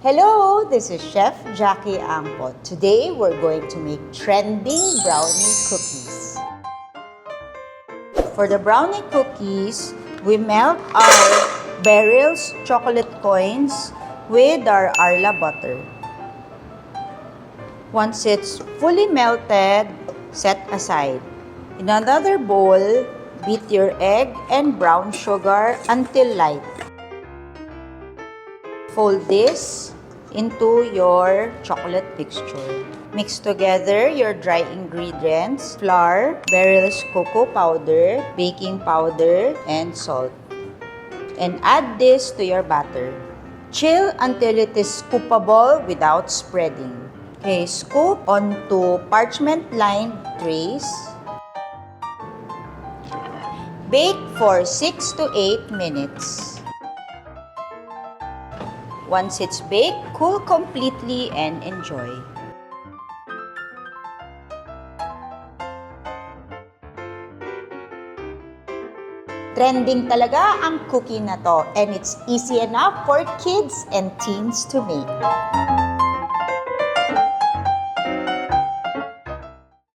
Hello, this is Chef Jackie Angkot. Today, we're going to make trending brownie cookies. For the brownie cookies, we melt our Beryl's chocolate coins with our Arla butter. Once it's fully melted, set aside. In another bowl, beat your egg and brown sugar until light. Fold this into your chocolate mixture. Mix together your dry ingredients, flour, Beryl's cocoa powder, baking powder, and salt. And add this to your batter. Chill until it is scoopable without spreading. Okay, scoop onto parchment-lined trays. Bake for 6 to 8 minutes. Once it's baked, cool completely and enjoy. Trending talaga ang cookie na to, and it's easy enough for kids and teens to make.